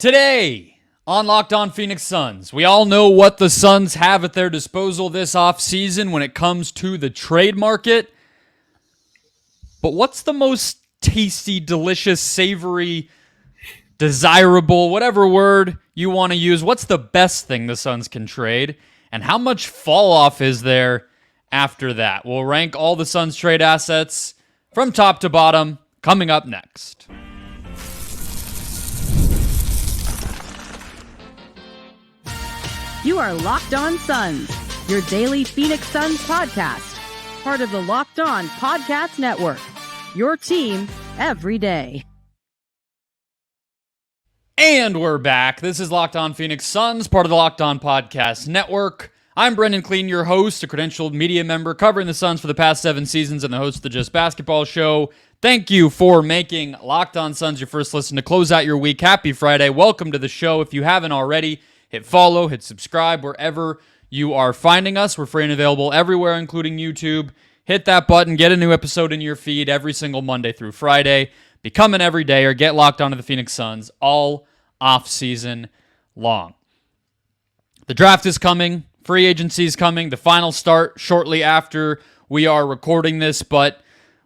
Today on Locked On Phoenix Suns, we all know what the Suns have at their disposal this offseason when it comes to the trade market. But what's the most tasty, delicious, savory, desirable, whatever word you want to use? What's the best thing the Suns can trade? And how much fall off is there after that? We'll rank all the Suns trade assets from top to bottom coming up next. You are Locked On Suns, your daily Phoenix Suns podcast, part of the Locked On Podcast Network, your team every day. And we're back. This is Locked On Phoenix Suns, part of the Locked On Podcast Network. I'm Brendon Kleen, your host, a credentialed media member covering the Suns for the past 7 seasons and the host of the Just Basketball Show. Thank you for making Locked On Suns your first listen to close out your week. Happy Friday. Welcome to the show. If you haven't already, hit follow, hit subscribe wherever you are finding us. We're free and available everywhere, including YouTube. Hit that button, get a new episode in your feed every single Monday through Friday. Become an everydayer, get locked onto the Phoenix Suns all off-season long. The draft is coming, free agency is coming, the final start shortly after we are recording this, but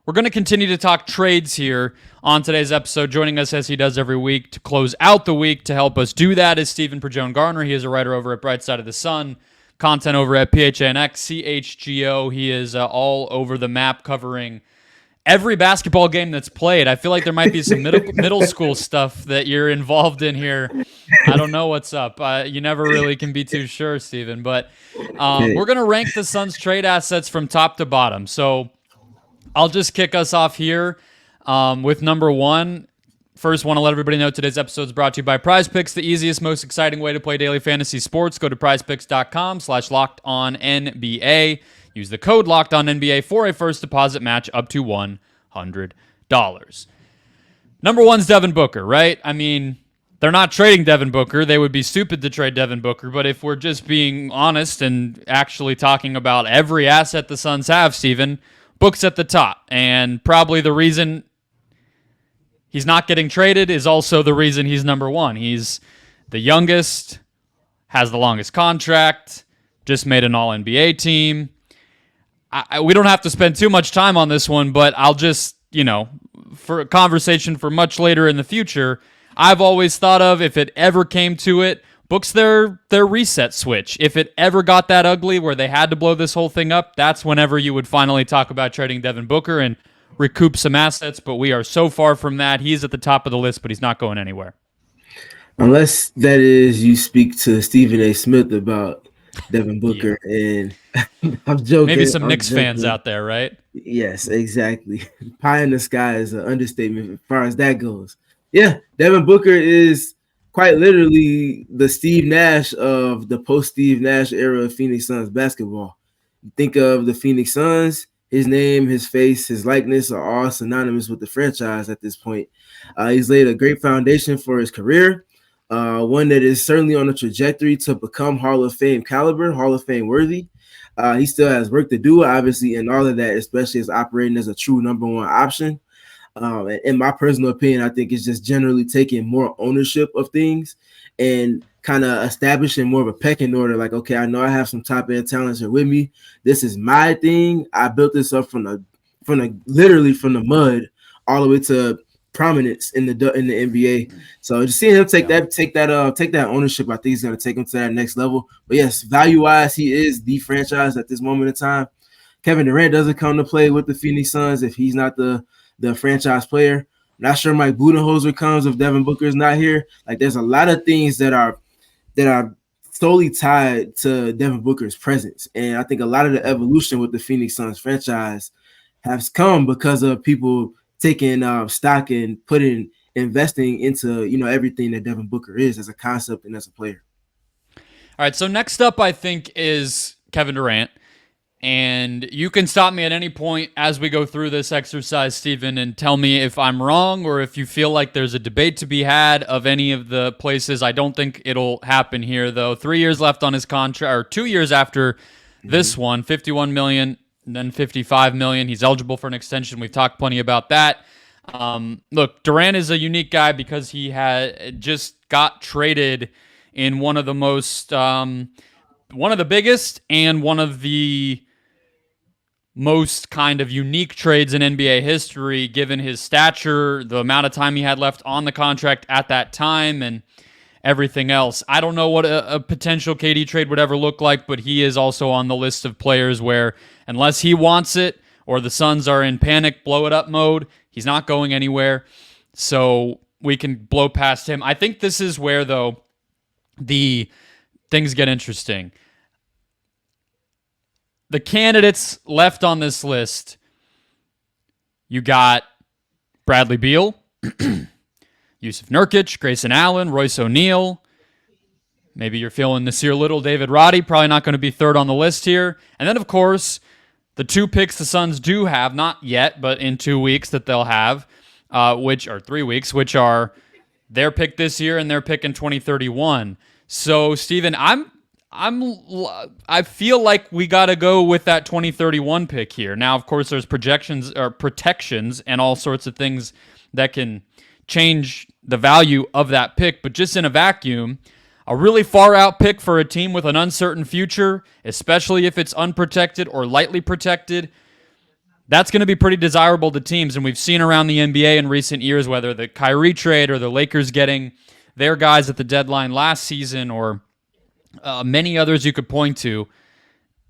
we're going to continue to talk trades here on today's episode. Joining us as he does every week to close out the week to help us do that is PridGeon-Garner. He is a writer over at Bright Side of the Sun, content over at PHNX, CHGO. He is all over the map covering every basketball game that's played. I feel like there might be some middle school stuff that you're involved in here. I don't know what's up. You never really can be too sure, Steven. But we're going to rank the Suns trade assets from top to bottom. So I'll just kick us off here with number one. First, want to let everybody know today's episode is brought to you by PrizePicks, the easiest, most exciting way to play daily fantasy sports. Go to prizepicks.com/LockedOnNBA. Use the code LockedOnNBA for a first deposit match up to $100. Number one's Devin Booker, right? I mean, they're not trading Devin Booker. They would be stupid to trade Devin Booker. But if we're just being honest and actually talking about every asset the Suns have, Steven, Book's at the top. And probably the reason he's not getting traded is also the reason he's number one. He's the youngest, has the longest contract, just made an All-NBA team. We don't have to spend too much time on this one, but I'll just, for a conversation for much later in the future, I've always thought of, if it ever came to it, Book's their reset switch. If it ever got that ugly where they had to blow this whole thing up, that's whenever you would finally talk about trading Devin Booker and recoup some assets, but we are so far from that. He's at the top of the list, but he's not going anywhere. Unless that is you speak to Stephen A. Smith about Devin Booker, and I'm joking. Maybe some Knicks fans out there, right? Yes, exactly. Pie in the sky is an understatement as far as that goes. Yeah, Devin Booker is quite literally the Steve Nash of the post-Steve Nash era of Phoenix Suns basketball. You think of the Phoenix Suns, his name, his face, his likeness are all synonymous with the franchise at this point. He's laid a great foundation for his career, one that is certainly on a trajectory to become Hall of Fame caliber, Hall of Fame worthy. He still has work to do, obviously, and all of that, especially as operating as a true number one option. In my personal opinion, I think it's just generally taking more ownership of things and kind of establishing more of a pecking order. Like, okay, I know I have some top end talents here with me. This is my thing. I built this up from the mud all the way to prominence in the NBA. So just seeing him take that ownership, I think he's going to take him to that next level. But yes, value wise, he is the franchise at this moment in time. Kevin Durant doesn't come to play with the Phoenix Suns if he's not the franchise player. Not sure Mike Budenholzer comes if Devin Booker is not here. Like, there's a lot of things that are solely tied to Devin Booker's presence. And I think a lot of the evolution with the Phoenix Suns franchise has come because of people taking stock and investing into, everything that Devin Booker is as a concept and as a player. All right, so next up, I think, is Kevin Durant. And you can stop me at any point as we go through this exercise, Steven, and tell me if I'm wrong or if you feel like there's a debate to be had of any of the places. I don't think it'll happen here, though. 3 years left on his contract, or 2 years after this one, $51 million, and then $55 million. He's eligible for an extension. We've talked plenty about that. Look, Durant is a unique guy because he had just got traded in one of the biggest and one of the most kind of unique trades in NBA history, given his stature, the amount of time he had left on the contract at that time, and everything else. I don't know what a potential KD trade would ever look like, but he is also on the list of players where unless he wants it or the Suns are in panic, blow it up mode, he's not going anywhere. So we can blow past him. I think this is where, though, the things get interesting. The candidates left on this list, you got Bradley Beal, Yusuf Nurkic, Grayson Allen, Royce O'Neal. Maybe you're feeling Nassir Little, David Roddy, probably not going to be third on the list here. And then, of course, the two picks the Suns do have, not yet, but in 2 weeks that they'll have, which are 3 weeks, which are their pick this year and their pick in 2031. So, Steven, I feel like we got to go with that 2031 pick here. Now, of course, there's projections or protections and all sorts of things that can change the value of that pick, but just in a vacuum, a really far out pick for a team with an uncertain future, especially if it's unprotected or lightly protected, that's going to be pretty desirable to teams. And we've seen around the NBA in recent years, whether the Kyrie trade or the Lakers getting their guys at the deadline last season or many others you could point to,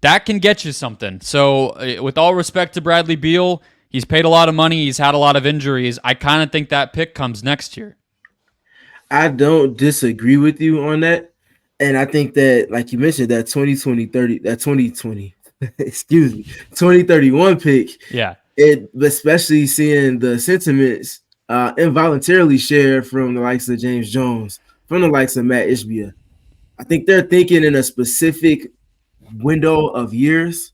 that can get you something. So with all respect to Bradley Beal, he's paid a lot of money. He's had a lot of injuries. I kind of think that pick comes next year. I don't disagree with you on that. And I think that, like you mentioned, that 2031 pick. Yeah. Especially seeing the sentiments involuntarily shared from the likes of James Jones, from the likes of Matt Ishbia. I think they're thinking in a specific window of years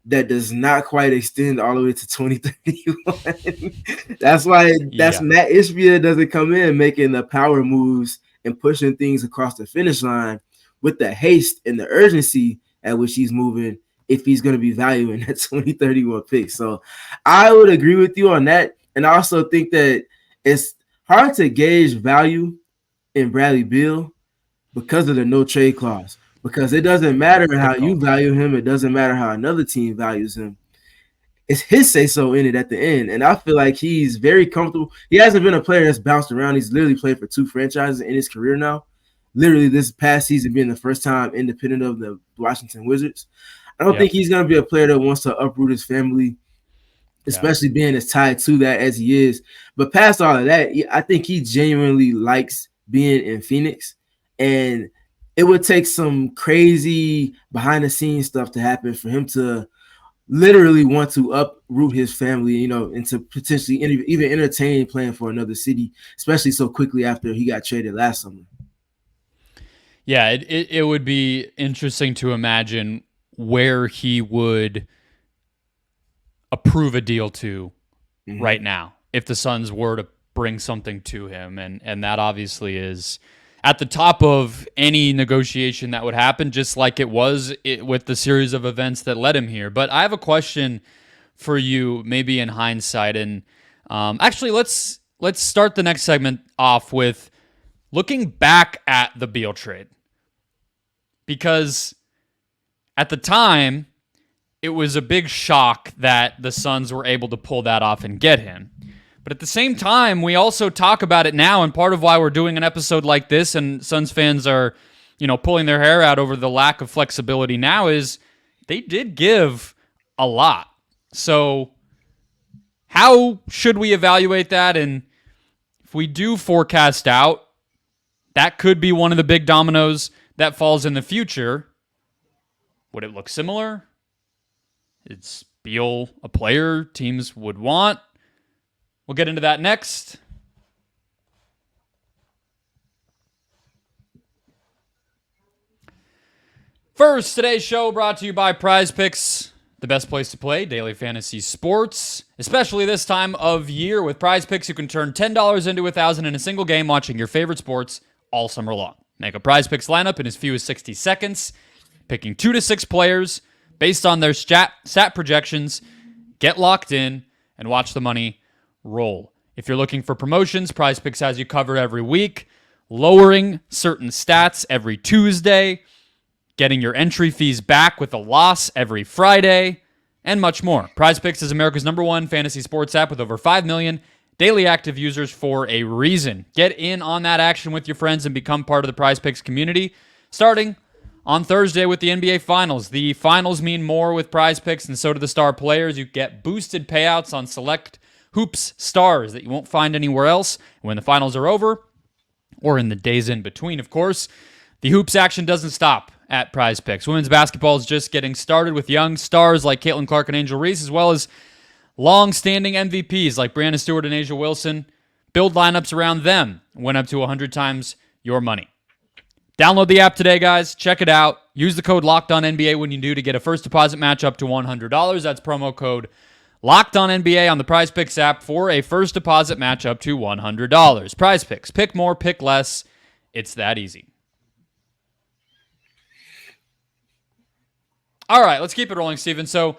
that does not quite extend all the way to 2031. That's why Matt Ishbia doesn't come in making the power moves and pushing things across the finish line with the haste and the urgency at which he's moving if he's going to be valuing that 2031 pick. So I would agree with you on that. And I also think that it's hard to gauge value in Bradley Beal because of the no trade clause, because it doesn't matter how you value him. It doesn't matter how another team values him. It's his say-so in it at the end. And I feel like he's very comfortable. He hasn't been a player that's bounced around. He's literally played for 2 franchises in his career now. Literally this past season being the first time independent of the Washington Wizards. I don't think he's going to be a player that wants to uproot his family, especially being as tied to that as he is. But past all of that, I think he genuinely likes being in Phoenix. And it would take some crazy behind-the-scenes stuff to happen for him to literally want to uproot his family, and to potentially even entertain playing for another city, especially so quickly after he got traded last summer. Yeah, it would be interesting to imagine where he would approve a deal to right now if the Suns were to bring something to him. And that obviously is at the top of any negotiation that would happen, just like it was with the series of events that led him here. But I have a question for you, maybe in hindsight. And actually, let's start the next segment off with looking back at the Beal trade. Because at the time, it was a big shock that the Suns were able to pull that off and get him. But at the same time, we also talk about it now, and part of why we're doing an episode like this and Suns fans are, pulling their hair out over the lack of flexibility now is they did give a lot. So how should we evaluate that? And if we do forecast out, that could be one of the big dominoes that falls in the future. Would it look similar? Is Beal a player teams would want? We'll get into that next. First, today's show brought to you by PrizePicks, the best place to play daily fantasy sports, especially this time of year. With PrizePicks, you can turn $10 into $1,000 in a single game watching your favorite sports all summer long. Make a PrizePicks lineup in as few as 60 seconds, picking 2 to 6 players based on their stat projections. Get locked in and watch the money roll. If you're looking for promotions, PrizePicks has you covered every week, lowering certain stats every Tuesday, getting your entry fees back with a loss every Friday, and much more. PrizePicks is America's #1 fantasy sports app with over 5 million daily active users for a reason. Get in on that action with your friends and become part of the PrizePicks community. Starting on Thursday with the NBA Finals. The finals mean more with PrizePicks, and so do the star players. You get boosted payouts on select hoops stars that you won't find anywhere else. When the finals are over, or in the days in between, of course, the hoops action doesn't stop at PrizePicks. Women's basketball is just getting started with young stars like Caitlin Clark and Angel Reese, as well as long-standing MVPs like Brianna Stewart and Asia Wilson. Build lineups around them. Win up to 100 times your money. Download the app today, guys. Check it out. Use the code LOCKEDONNBA when you do to get a first deposit match up to $100. That's promo code LOCKEDONNBA on the PrizePicks app for a first deposit match up to $100. PrizePicks. Pick more, pick less. It's that easy. All right, let's keep it rolling, Steven. So,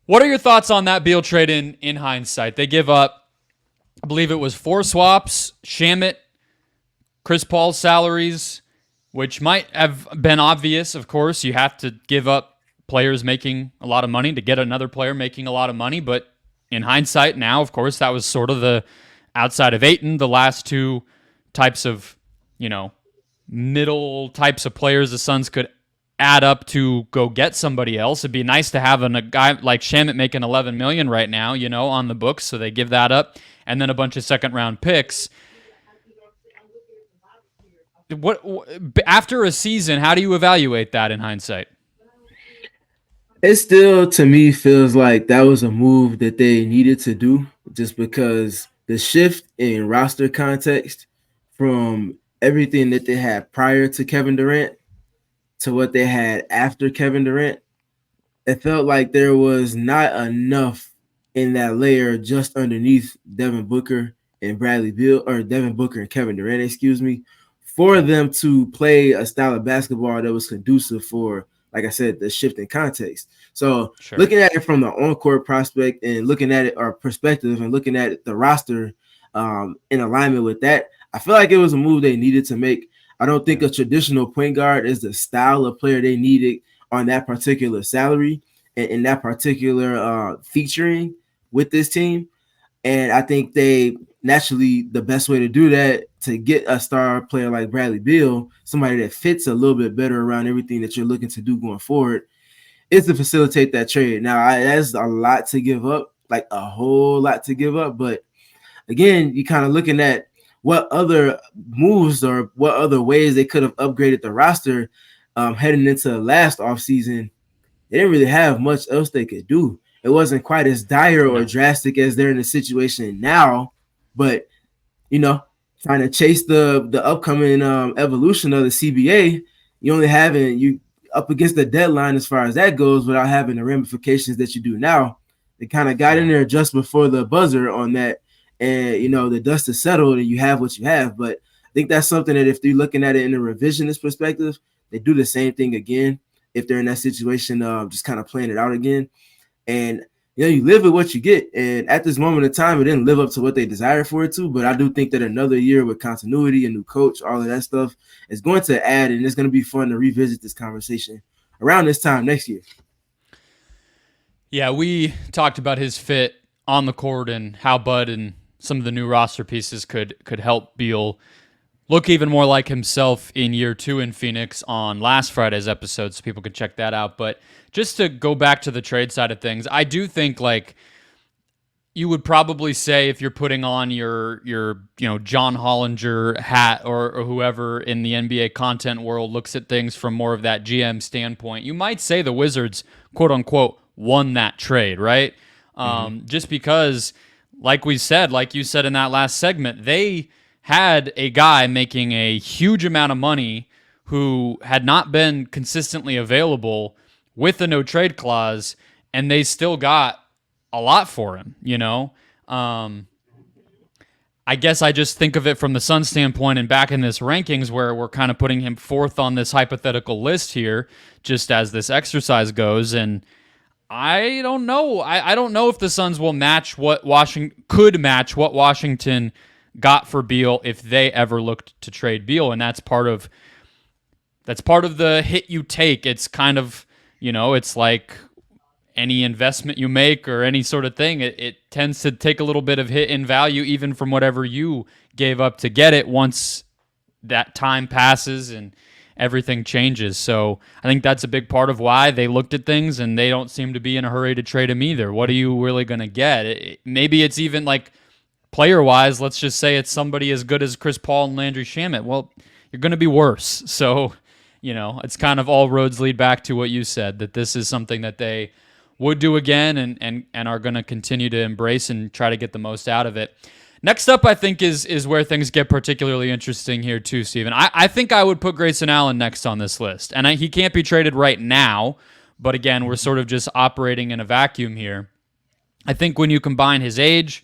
what are your thoughts on that Beal trade in hindsight? They give up, I believe it was 4 swaps, Shamet, Chris Paul's salaries, which might have been obvious, of course. You have to give up players making a lot of money to get another player making a lot of money. But in hindsight now, of course, that was sort of the, outside of Ayton, the last 2 types of, middle types of players the Suns could add up to go get somebody else. It'd be nice to have a guy like Shamet making $11 million right now, on the books. So they give that up. And then a bunch of second-round picks. What after a season, how do you evaluate that in hindsight? It still, to me, feels like that was a move that they needed to do, just because the shift in roster context from everything that they had prior to Kevin Durant to what they had after Kevin Durant, it felt like there was not enough in that layer just underneath Devin Booker and Bradley Beal, or Devin Booker and Kevin Durant, for them to play a style of basketball that was conducive for, like I said, the shift in context. So Looking at it from the on-court prospect and looking at it, or perspective, and looking at the roster in alignment with that, I feel like it was a move they needed to make. I don't think a traditional point guard is the style of player they needed on that particular salary and in that particular featuring with this team. And I think they naturally, the best way to do that, to get a star player like Bradley Beal, somebody that fits a little bit better around everything that you're looking to do going forward, is to facilitate that trade. Now, that's a lot to give up, like a whole lot to give up. But again, you kind of looking at what other moves or what other ways they could have upgraded the roster heading into last offseason. They didn't really have much else they could do. It wasn't quite as dire or drastic as they're in the situation now, but trying to chase the upcoming evolution of the CBA, you up against the deadline as far as that goes without having the ramifications that you do now. They kind of got in there just before the buzzer on that, and the dust is settled and you have what you have. But I think that's something that if they're looking at it in a revisionist perspective, they do the same thing again if they're in that situation, just kind of playing it out again. And you live with what you get. And at this moment in time, it didn't live up to what they desired for it to. But I do think that another year with continuity, a new coach, all of that stuff is going to add, and it's going to be fun to revisit this conversation around this time next year. Yeah, we talked about his fit on the court and how Bud and some of the new roster pieces could help Beal look even more like himself in year 2 in Phoenix on last Friday's episode, so people could check that out. But just to go back to the trade side of things, I do think you would probably say, if you're putting on your John Hollinger hat or whoever in the NBA content world looks at things from more of that GM standpoint, you might say the Wizards, quote unquote, won that trade, right? Just because, like you said in that last segment, they had a guy making a huge amount of money who had not been consistently available with a no trade clause, and they still got a lot for him, I guess I just think of it from the Suns standpoint, and back in this rankings where we're kind of putting him 4th on this hypothetical list here, just as this exercise goes. And I don't know. I don't know if the Suns will match what Washington got for Beal if they ever looked to trade Beal, and that's part of the hit you take. It's kind of, it's like any investment you make or any sort of thing. It tends to take a little bit of hit in value, even from whatever you gave up to get it, once that time passes and everything changes. So I think that's a big part of why they looked at things, and they don't seem to be in a hurry to trade him either. What are you really going to get? Maybe it's even like player-wise, let's just say it's somebody as good as Chris Paul and Landry Shamet. Well, you're going to be worse. So, it's kind of all roads lead back to what you said, that this is something that they would do again and are going to continue to embrace and try to get the most out of it. Next up, I think, is where things get particularly interesting here too, Steven. I think I would put Grayson Allen next on this list. And he can't be traded right now, but again, we're sort of just operating in a vacuum here. I think when you combine his age,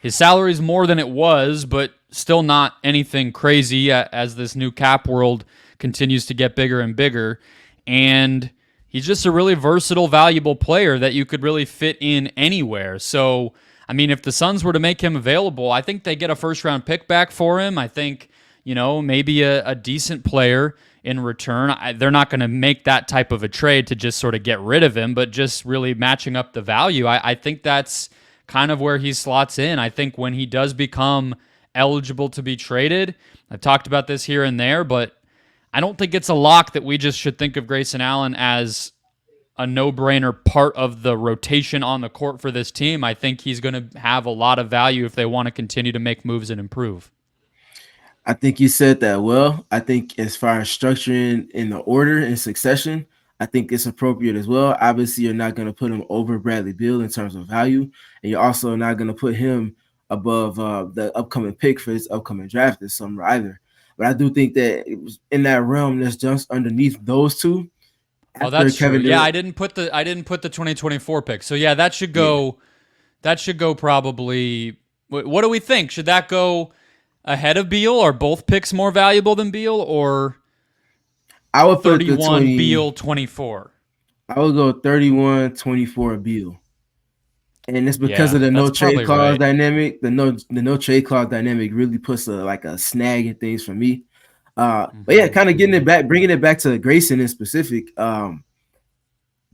his salary is more than it was, but still not anything crazy as this new cap world continues to get bigger and bigger. And he's just a really versatile, valuable player that you could really fit in anywhere. So, I mean, if the Suns were to make him available, I think they get a first-round pick back for him. I think, maybe a decent player in return. They're not going to make that type of a trade to just sort of get rid of him, but just really matching up the value. I think that's kind of where he slots in. I think when he does become eligible to be traded, I've talked about this here and there, but I don't think it's a lock that we just should think of Grayson Allen as a no-brainer part of the rotation on the court for this team. I think he's going to have a lot of value if they want to continue to make moves and improve. I think you said that well. I think as far as structuring in the order and succession, I think it's appropriate as well. Obviously, you're not going to put him over Bradley Beal in terms of value, and you're also not going to put him above the upcoming pick for this upcoming draft this summer either. But I do think that it was in that realm that's just underneath those two. Oh, that's true. Yeah, I didn't put the 2024 pick. So yeah, that should go. Yeah. That should go probably. What do we think? Should that go ahead of Beal? Are both picks more valuable than Beal, or I would put 31 Beal, 24? I would go 31-24 Beal. And it's because of the no trade clause dynamic. The no trade clause dynamic really puts a snag in things for me. But yeah, kind of bringing it back to Grayson in specific.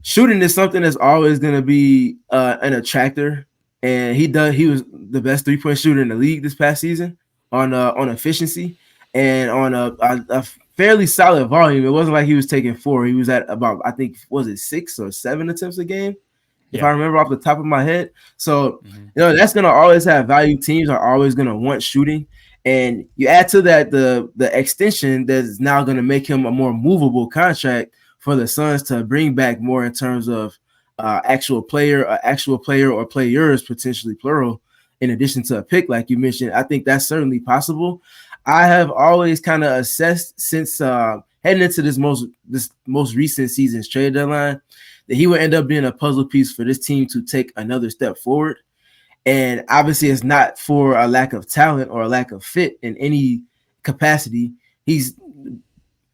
Shooting is something that's always going to be an attractor, and he was the best 3-point shooter in the league this past season on efficiency and on a fairly solid volume. It wasn't like he was taking 4. He was at about, I think, was it 6 or 7 attempts a game? If I remember off the top of my head. So, that's going to always have value. Teams are always going to want shooting. And you add to that the extension that is now going to make him a more movable contract for the Suns to bring back more in terms of actual player or players, potentially plural, in addition to a pick like you mentioned. I think that's certainly possible. I have always kind of assessed since heading into this most recent season's trade deadline that he would end up being a puzzle piece for this team to take another step forward. And obviously it's not for a lack of talent or a lack of fit in any capacity. He's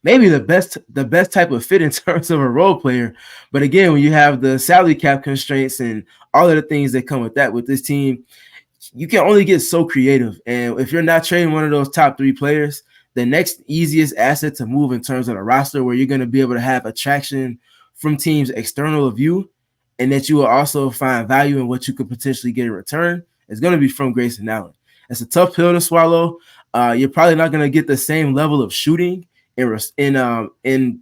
maybe the best type of fit in terms of a role player. But again, when you have the salary cap constraints and all of the things that come with that with this team, you can only get so creative. And if you're not trading one of those top 3 players, the next easiest asset to move in terms of the roster where you're going to be able to have attraction from teams external of you, and that you will also find value in what you could potentially get in return, is going to be from Grayson Allen. It's a tough pill to swallow. You're probably not going to get the same level of shooting in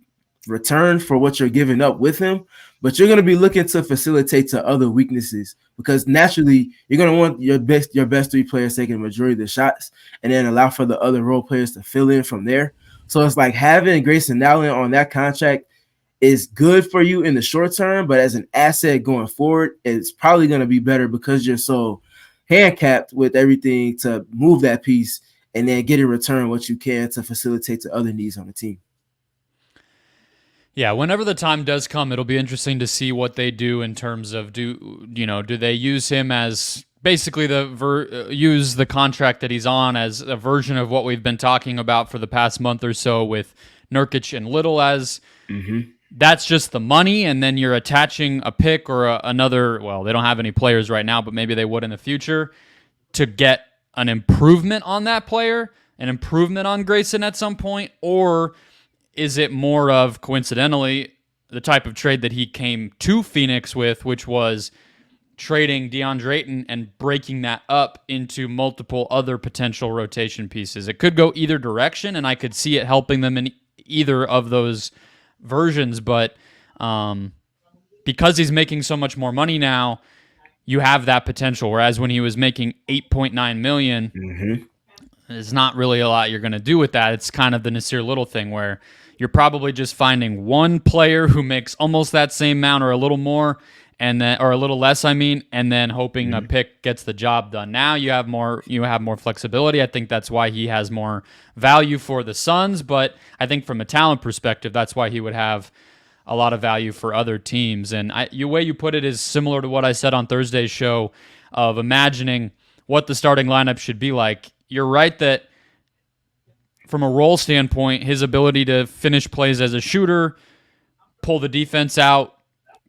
return for what you're giving up with him, but you're going to be looking to facilitate to other weaknesses, because naturally you're going to want your best 3 players taking the majority of the shots and then allow for the other role players to fill in from there. So it's like having Grayson Allen on that contract is good for you in the short term, but as an asset going forward, it's probably going to be better because you're so handicapped with everything to move that piece and then get in return what you can to facilitate to other needs on the team. Yeah, whenever the time does come, it'll be interesting to see what they do in terms of do they use him as basically use the contract that he's on as a version of what we've been talking about for the past month or so with Nurkic and Little as that's just the money, and then you're attaching a pick or another. Well, they don't have any players right now, but maybe they would in the future to get an improvement on that player, an improvement on Grayson at some point, or is it more of coincidentally the type of trade that he came to Phoenix with, which was trading DeAndre Ayton and breaking that up into multiple other potential rotation pieces? It could go either direction, and I could see it helping them in either of those versions, but because he's making so much more money now, you have that potential. Whereas when he was making $8.9 million, there's not really a lot you're going to do with that. It's kind of the Nassir Little thing where you're probably just finding one player who makes almost that same amount or a little more, and then or a little less, and then hoping a pick gets the job done. Now you have more flexibility. I think that's why he has more value for the Suns, but I think from a talent perspective, that's why he would have a lot of value for other teams. And the way you put it is similar to what I said on Thursday's show of imagining what the starting lineup should be like. You're right that from a role standpoint, his ability to finish plays as a shooter, pull the defense out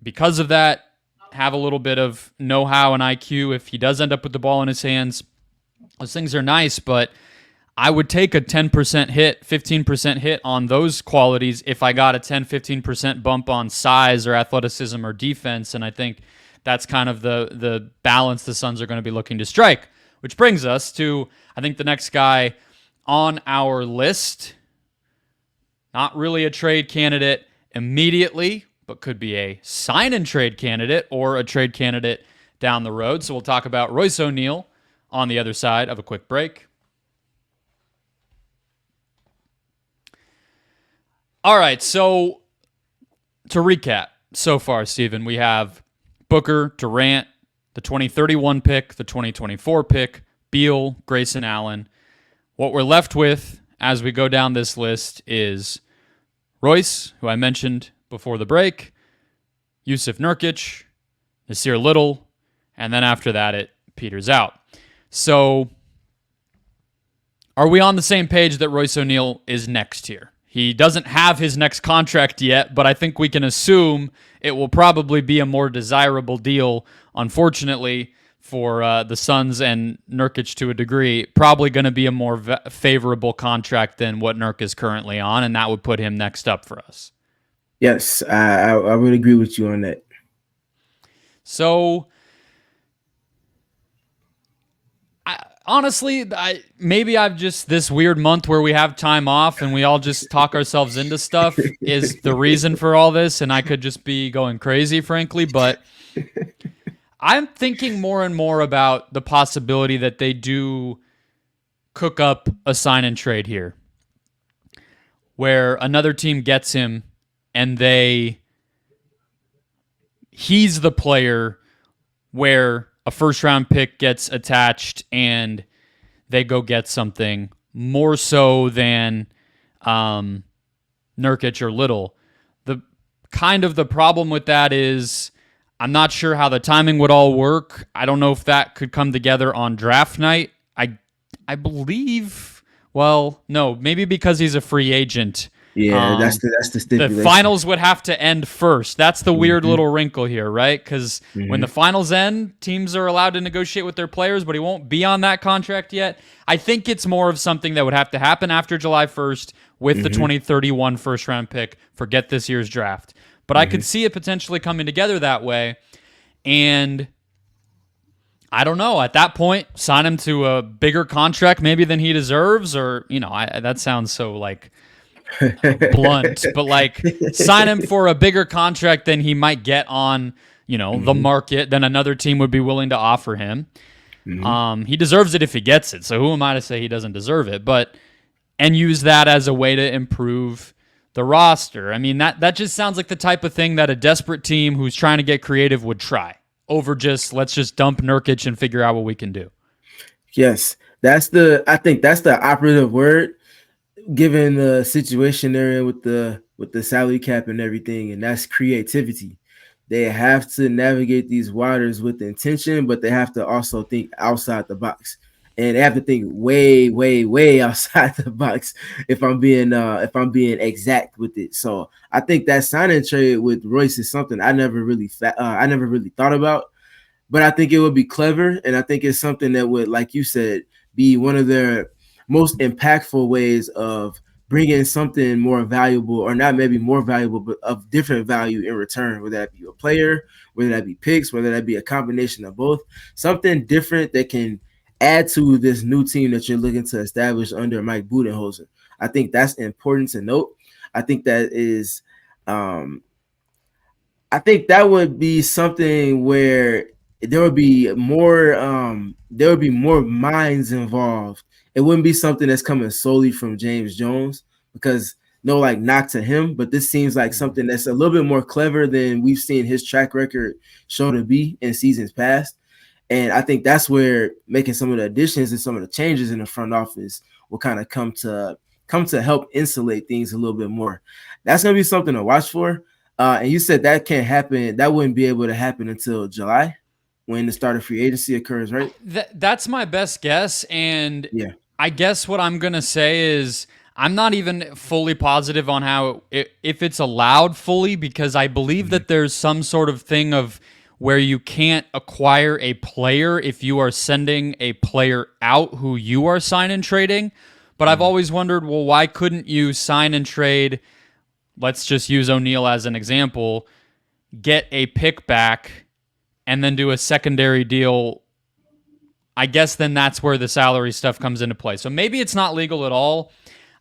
because of that, have a little bit of know-how and IQ if he does end up with the ball in his hands. Those things are nice, but I would take a 10% hit, 15% hit on those qualities if I got a 10, 15% bump on size or athleticism or defense, and I think that's kind of the balance the Suns are going to be looking to strike, which brings us to, I think, the next guy on our list. Not really a trade candidate immediately, but could be a sign-and-trade candidate or a trade candidate down the road. So we'll talk about Royce O'Neal on the other side of a quick break. All right, so to recap so far, Steven, we have Booker, Durant, the 2031 pick, the 2024 pick, Beal, Grayson Allen. What we're left with as we go down this list is Royce, who I mentioned before the break, Jusuf Nurkic, Nassir Little, and then after that it peters out. So are we on the same page that Royce O'Neal is next here? He doesn't have his next contract yet, but I think we can assume it will probably be a more desirable deal, unfortunately, for the Suns and Nurkic to a degree. Probably going to be a more favorable contract than what Nurk is currently on, and that would put him next up for us. Yes, I would agree with you on that. So, honestly, maybe I've just this weird month where we have time off and we all just talk ourselves into stuff is the reason for all this, and I could just be going crazy, frankly, but I'm thinking more and more about the possibility that they do cook up a sign and trade here where another team gets him and he's the player where a first-round pick gets attached and they go get something more so than Nurkic or Little. The problem with that is I'm not sure how the timing would all work. I don't know if that could come together on draft night. I believe, well, no, maybe because he's a free agent. Yeah, that's the stipulation. The finals would have to end first. That's the weird little wrinkle here, right? Because when the finals end, teams are allowed to negotiate with their players, but he won't be on that contract yet. I think it's more of something that would have to happen after July 1st with the 2031 first-round pick. Forget this year's draft. But I could see it potentially coming together that way. And I don't know. At that point, sign him to a bigger contract maybe than he deserves, or, that sounds so, blunt, but sign him for a bigger contract than he might get on, the market than another team would be willing to offer him. He deserves it if he gets it. So who am I to say he doesn't deserve it? And use that as a way to improve the roster. I mean, that just sounds like the type of thing that a desperate team who's trying to get creative would try over let's just dump Nurkic and figure out what we can do. Yes, I think that's the operative word, given the situation they're in with the salary cap and everything, and that's creativity. They have to navigate these waters with intention, but they have to also think outside the box. and they have to think way, way, way outside the box if I'm being exact with it. So I think that signing trade with Royce is something I never really thought about, but I think it would be clever, and I think it's something that would, like you said, be one of their most impactful ways of bringing something more valuable, or not maybe more valuable, but of different value in return, whether that be a player, whether that be picks, whether that be a combination of both, something different that can add to this new team that you're looking to establish under Mike Budenholzer. I think that's important to note. I think that is, I think that would be something where there would be more minds involved. It wouldn't be something that's coming solely from James Jones, because no, like, knock to him, but this seems like something that's a little bit more clever than we've seen his track record show to be in seasons past. And I think that's where making some of the additions and some of the changes in the front office will kind of come to help insulate things a little bit more. That's going to be something to watch for. And you said that can't happen. That wouldn't be able to happen until July, when the start of free agency occurs, right? That's my best guess. And yeah, I guess what I'm going to say is I'm not even fully positive on how if it's allowed fully, because I believe that there's some sort of thing of where you can't acquire a player if you are sending a player out who you are sign and trading. But I've always wondered, well, why couldn't you sign and trade? Let's just use O'Neal as an example, get a pick back and then do a secondary deal. I guess then that's where the salary stuff comes into play. So maybe it's not legal at all.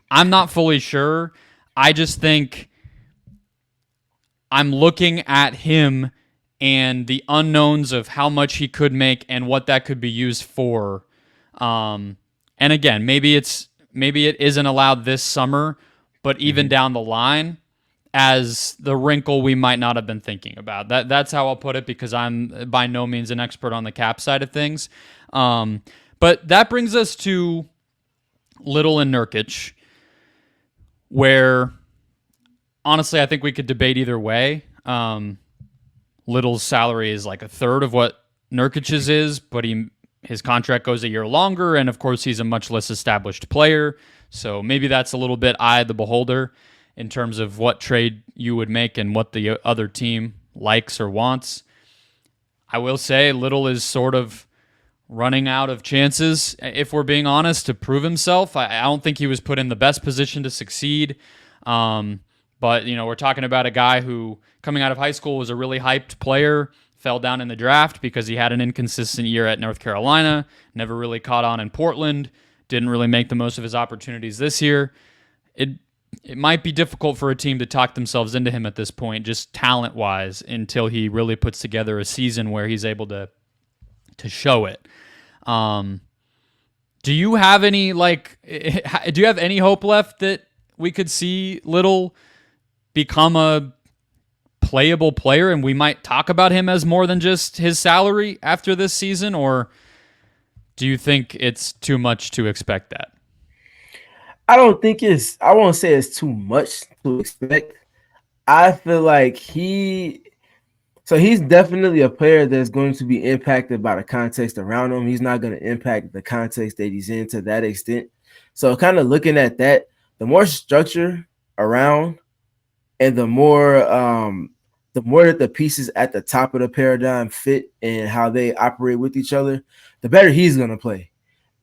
I'm not fully sure. I just think I'm looking at him and the unknowns of how much he could make and what that could be used for. And again, maybe it isn't allowed this summer, but even down the line, as the wrinkle we might not have been thinking about. That's how I'll put it, because I'm by no means an expert on the cap side of things. But that brings us to Little and Nurkic, where honestly I think we could debate either way. Little's salary is like a third of what Nurkic's is, but his contract goes a year longer, and of course he's a much less established player, so maybe that's a little bit eye of the beholder in terms of what trade you would make and what the other team likes or wants. I will say Little is sort of running out of chances, if we're being honest, to prove himself. I don't think he was put in the best position to succeed. But, we're talking about a guy who, coming out of high school, was a really hyped player, fell down in the draft because he had an inconsistent year at North Carolina, never really caught on in Portland, didn't really make the most of his opportunities this year. It might be difficult for a team to talk themselves into him at this point, just talent-wise, until he really puts together a season where he's able to show it. Do you have any hope left that we could see Little become a playable player and we might talk about him as more than just his salary after this season, or do you think it's too much to expect that? I won't say it's too much to expect. I feel like he's definitely a player that's going to be impacted by the context around him. He's not going to impact the context that he's in to that extent. So kind of looking at that, the more structure around and the more that the pieces at the top of the paradigm fit and how they operate with each other, the better he's going to play.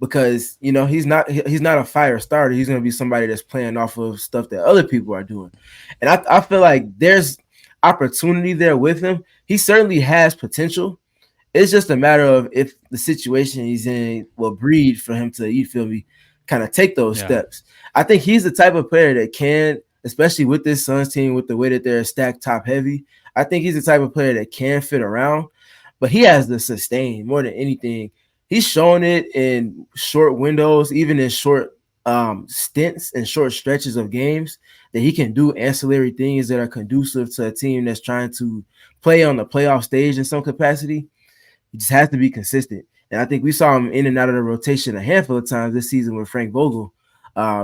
Because, he's not a fire starter. He's going to be somebody that's playing off of stuff that other people are doing. And I feel like there's opportunity there with him. He certainly has potential. It's just a matter of if the situation he's in will breed for him to, kind of take those steps. I think he's the type of player that can, especially with this Suns team, with the way that they're stacked top heavy, I think he's the type of player that can fit around, but he has to sustain more than anything. He's showing it in short windows, even in short stints and short stretches of games, that he can do ancillary things that are conducive to a team that's trying to play on the playoff stage in some capacity. He just has to be consistent. And I think we saw him in and out of the rotation a handful of times this season with Frank Vogel.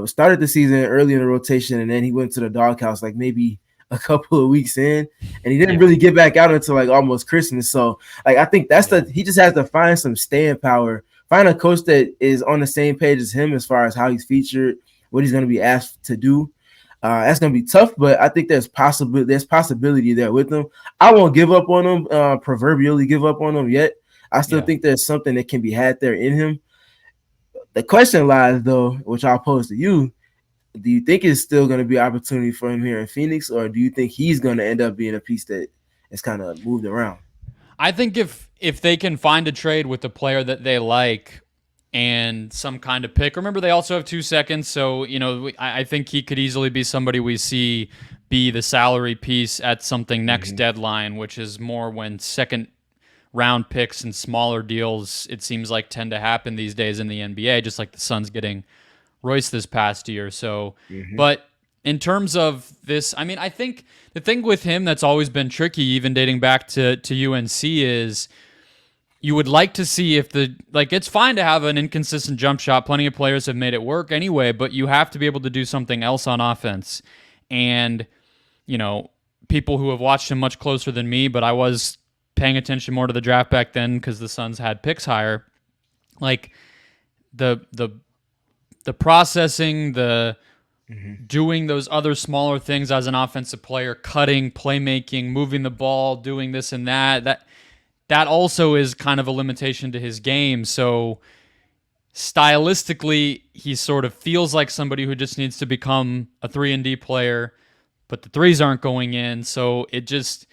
Started the season early in the rotation, and then he went to the doghouse like maybe a couple of weeks in, and he didn't really get back out until like almost Christmas. So I think he just has to find some staying power find a coach that is on the same page as him as far as how he's featured, what he's going to be asked to do. That's going to be tough, but I think there's possibility there with him. I won't give up on him, proverbially give up on him yet. I still think there's something that can be had there in him. The question lies, though, which I'll pose to you. Do you think it's still going to be an opportunity for him here in Phoenix, or do you think he's going to end up being a piece that is kind of moved around? I think if they can find a trade with a player that they like and some kind of pick. Remember, they also have 2 seconds, so I think he could easily be somebody we see be the salary piece at something next deadline, which is more when second round picks and smaller deals, it seems like, tend to happen these days in the NBA, just like the Suns getting Royce this past year. So, but in terms of this, I mean, I think the thing with him that's always been tricky, even dating back to UNC, is you would like to see if it's fine to have an inconsistent jump shot. Plenty of players have made it work anyway, but you have to be able to do something else on offense. And, people who have watched him much closer than me, but I was paying attention more to the draft back then because the Suns had picks higher. Like the processing, the doing those other smaller things as an offensive player, cutting, playmaking, moving the ball, doing this and that also is kind of a limitation to his game. So stylistically, he sort of feels like somebody who just needs to become a 3-and-D player, but the threes aren't going in. So it just,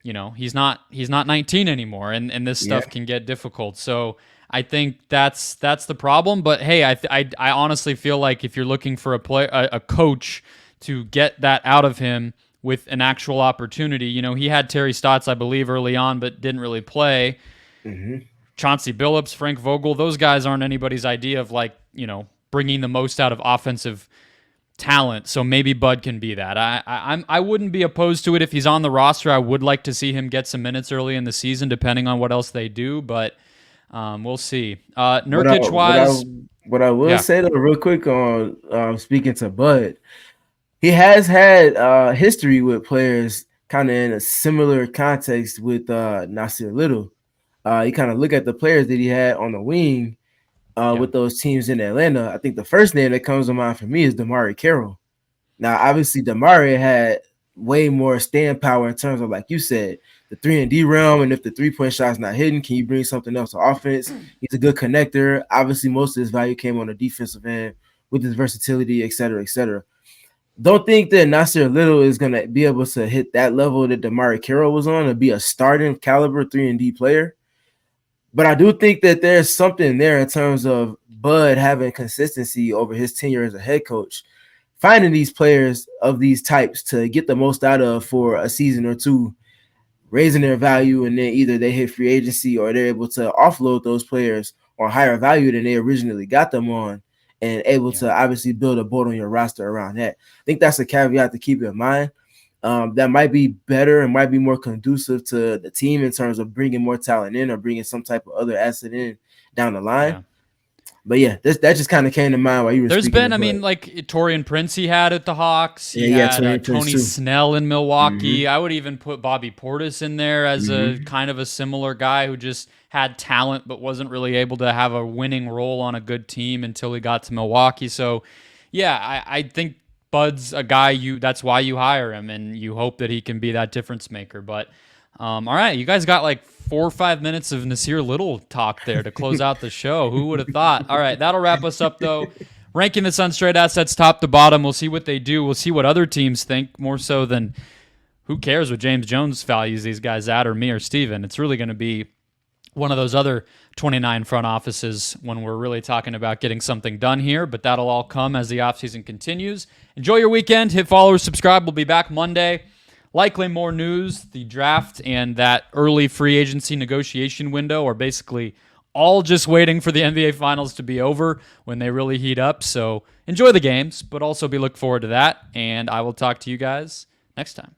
he's not 19 anymore, and this stuff can get difficult. So I think that's the problem. But hey, I honestly feel like if you're looking for a coach to get that out of him with an actual opportunity, he had Terry Stotts, I believe, early on, but didn't really play. Chauncey Billups, Frank Vogel, those guys aren't anybody's idea of bringing the most out of offensive talent. So maybe Bud can be that. I wouldn't be opposed to it if he's on the roster. I would like to see him get some minutes early in the season, depending on what else they do, but we'll see. Nurkic-wise, what I will say though, real quick on speaking to Bud, he has had history with players kind of in a similar context with Nassir Little. You kind of look at the players that he had on the wing with those teams in Atlanta. I think the first name that comes to mind for me is DeMarre Carroll. Now, obviously, DeMarre had way more stand power in terms of, like you said, the 3-and-D realm, and if the three-point shot's not hitting, can you bring something else to offense? He's a good connector. Obviously, most of his value came on the defensive end with his versatility, et cetera, et cetera. Don't think that Nassir Little is going to be able to hit that level that DeMarre Carroll was on and be a starting caliber 3-and-D player. But I do think that there's something there in terms of Bud having consistency over his tenure as a head coach, finding these players of these types to get the most out of for a season or two, raising their value, and then either they hit free agency or they're able to offload those players on higher value than they originally got them on, and able to obviously build a board on your roster around that. I think that's a caveat to keep in mind. That might be better and might be more conducive to the team in terms of bringing more talent in or bringing some type of other asset in down the line. Yeah. But yeah, that just kind of came to mind while you were There's speaking. Been, I mean, like Torian Prince he had at the Hawks. He had Tony Snell in Milwaukee. I would even put Bobby Portis in there as a kind of a similar guy who just had talent but wasn't really able to have a winning role on a good team until he got to Milwaukee. So, yeah, I think Bud's a guy that's why you hire him, and you hope that he can be that difference maker. But all right, you guys got like 4 or 5 minutes of Nassir Little talk there to close out the show. Who would have thought? All right, that'll wrap us up though. Ranking the Suns straight assets top to bottom. We'll see what they do. We'll see what other teams think, more so than who cares what James Jones values these guys at, or me or Steven. It's really going to be one of those other 29 front offices when we're really talking about getting something done here, but that'll all come as the offseason continues. Enjoy your weekend. Hit follow or subscribe. We'll be back Monday. Likely more news. The draft and that early free agency negotiation window are basically all just waiting for the NBA Finals to be over when they really heat up. So enjoy the games, but also be looking forward to that. And I will talk to you guys next time.